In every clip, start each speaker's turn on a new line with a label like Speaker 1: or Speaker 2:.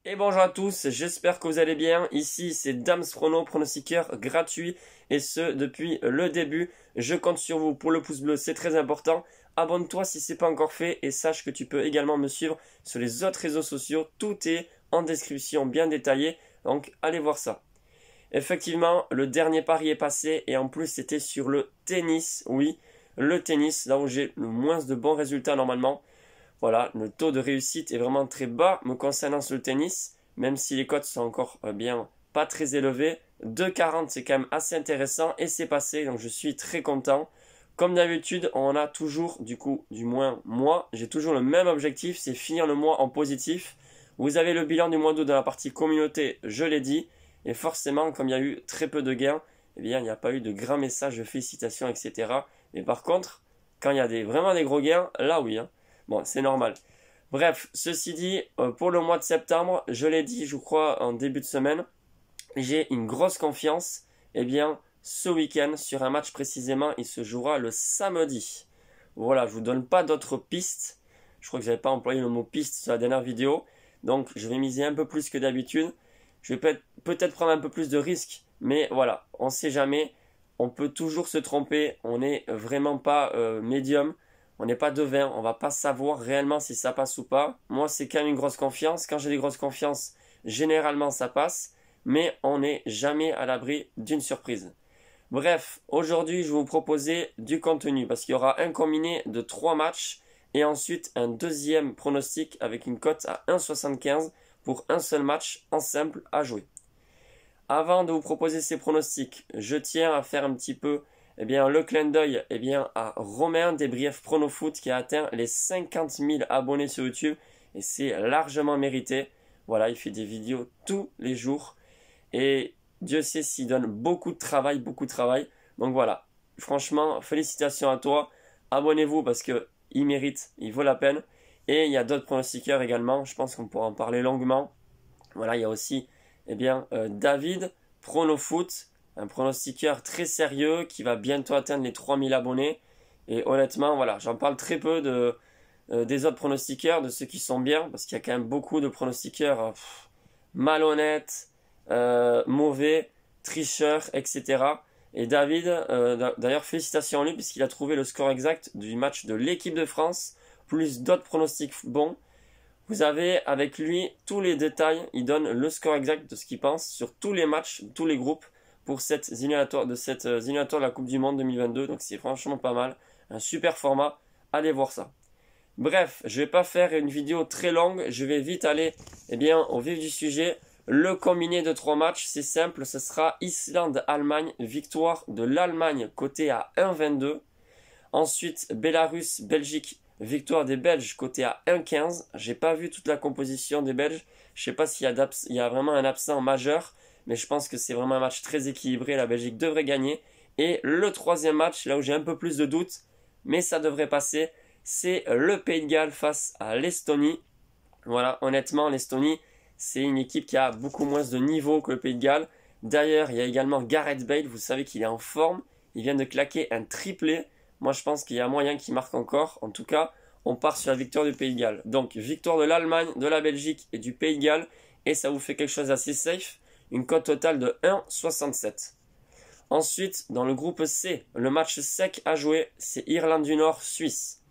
Speaker 1: Et bonjour à tous, j'espère que vous allez bien. Ici c'est Dams Prono, pronostiqueur gratuit et ce depuis le début. Je compte sur vous pour le pouce bleu, c'est très important. Abonne-toi si ce n'est pas encore fait et sache que tu peux également me suivre sur les autres réseaux sociaux. Tout est en description bien détaillé, donc allez voir ça. Effectivement, le dernier pari est passé et en plus c'était sur le tennis. Oui, le tennis, là où j'ai le moins de bons résultats normalement. Voilà, le taux de réussite est vraiment très bas me concernant sur le tennis, même si les cotes sont encore bien pas très élevées. 2,40 c'est quand même assez intéressant et c'est passé, donc je suis très content. Comme d'habitude, on a toujours, du moins moi, j'ai toujours le même objectif, c'est finir le mois en positif. Vous avez le bilan du mois d'août dans la partie communauté, je l'ai dit, et forcément, comme il y a eu très peu de gains, eh bien, il n'y a pas eu de grands messages de félicitations, etc. Mais par contre, quand il y a vraiment des gros gains, là oui, hein. Bon, c'est normal. Bref, ceci dit, pour le mois de septembre, je l'ai dit, je crois, en début de semaine, j'ai une grosse confiance. Eh bien, ce week-end, sur un match précisément, il se jouera le samedi. Voilà, je vous donne pas d'autres pistes. Je crois que j'avais pas employé le mot piste sur la dernière vidéo. Donc, je vais miser un peu plus que d'habitude. Je vais peut-être prendre un peu plus de risques. Mais voilà, on ne sait jamais. On peut toujours se tromper. On n'est vraiment pas médium. On n'est pas devin, on va pas savoir réellement si ça passe ou pas. Moi, c'est quand même une grosse confiance. Quand j'ai des grosses confiances, généralement ça passe, mais on n'est jamais à l'abri d'une surprise. Bref, aujourd'hui, je vais vous proposer du contenu parce qu'il y aura un combiné de 3 matchs et ensuite un deuxième pronostic avec une cote à 1,75 pour un seul match en simple à jouer. Avant de vous proposer ces pronostics, je tiens à faire un petit peu le clin d'œil à Romain des Briefs Pronofoot qui a atteint les 50 000 abonnés sur YouTube et c'est largement mérité. Voilà, il fait des vidéos tous les jours et Dieu sait s'il donne beaucoup de travail, beaucoup de travail. Donc voilà, franchement, félicitations à toi. Abonnez-vous parce que il mérite, il vaut la peine. Et il y a d'autres pronostiqueurs également, je pense qu'on pourra en parler longuement. Voilà, il y a aussi David Pronofoot, un pronostiqueur très sérieux qui va bientôt atteindre les 3000 abonnés. Et honnêtement, voilà, j'en parle très peu des autres pronostiqueurs, de ceux qui sont bien, parce qu'il y a quand même beaucoup de pronostiqueurs malhonnêtes, mauvais, tricheurs, etc. Et David, d'ailleurs, félicitations à lui, puisqu'il a trouvé le score exact du match de l'équipe de France, plus d'autres pronostics bons. Vous avez avec lui tous les détails, il donne le score exact de ce qu'il pense sur tous les matchs, tous les groupes pour cette éliminatoire de la Coupe du Monde 2022. Donc c'est franchement pas mal, un super format, allez voir ça. Bref, je vais pas faire une vidéo très longue, je vais vite aller au vif du sujet. Le combiné de 3 matchs, c'est simple, ce sera Islande-Allemagne, victoire de l'Allemagne côté à 1,22. Ensuite, Bélarus-Belgique, victoire des Belges côté à 1,15. J'ai pas vu toute la composition des Belges. Je sais pas s'il y a vraiment un absent majeur, mais je pense que c'est vraiment un match très équilibré. La Belgique devrait gagner. Et le troisième match, là où j'ai un peu plus de doutes, mais ça devrait passer, c'est le Pays de Galles face à l'Estonie. Voilà, honnêtement, l'Estonie, c'est une équipe qui a beaucoup moins de niveau que le Pays de Galles. D'ailleurs, il y a également Gareth Bale, vous savez qu'il est en forme. Il vient de claquer un triplé. Moi, je pense qu'il y a moyen qu'il marque encore. En tout cas, on part sur la victoire du Pays de Galles. Donc, victoire de l'Allemagne, de la Belgique et du Pays de Galles. Et ça vous fait quelque chose d'assez safe. Une cote totale de 1,67. Ensuite, dans le groupe C, le match sec à jouer, c'est Irlande du Nord, Suisse.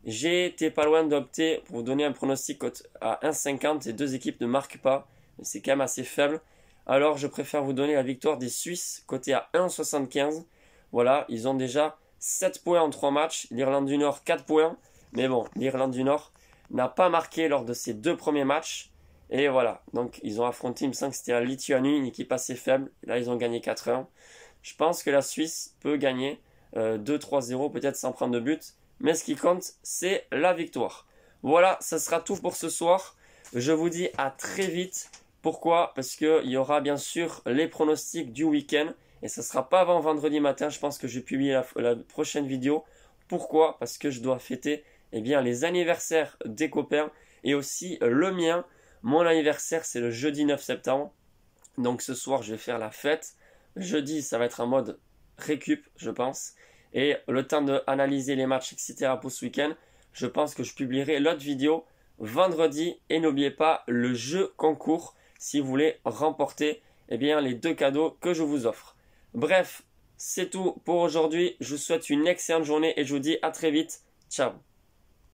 Speaker 1: J'ai été pas loin d'opter pour vous donner un pronostic à 1,50. Les deux équipes ne marquent pas. C'est quand même assez faible. Alors, je préfère vous donner la victoire des Suisses, côté à 1,75. Voilà, ils ont déjà 7 points en 3 matchs. L'Irlande du Nord, 4 points. Mais bon, l'Irlande du Nord n'a pas marqué lors de ses 2 premiers matchs. Et voilà, donc ils ont affronté, il me semble que c'était la Lituanie, une équipe assez faible. Là, ils ont gagné 4-1. Je pense que la Suisse peut gagner 2-3-0, peut-être sans prendre de but. Mais ce qui compte, c'est la victoire. Voilà, ça sera tout pour ce soir. Je vous dis à très vite. Pourquoi? Parce qu'il y aura bien sûr les pronostics du week-end. Et ça ne sera pas avant vendredi matin. Je pense que je vais publier la prochaine vidéo. Pourquoi? Parce que je dois fêter les anniversaires des copains. Et aussi le mien. Mon anniversaire, c'est le jeudi 9 septembre. Donc ce soir, je vais faire la fête. Jeudi, ça va être en mode récup, je pense. Et le temps d'analyser les matchs, etc. pour ce week-end, je pense que je publierai l'autre vidéo vendredi. Et n'oubliez pas le jeu concours si vous voulez remporter les 2 cadeaux que je vous offre. Bref, c'est tout pour aujourd'hui. Je vous souhaite une excellente journée et je vous dis à très vite. Ciao.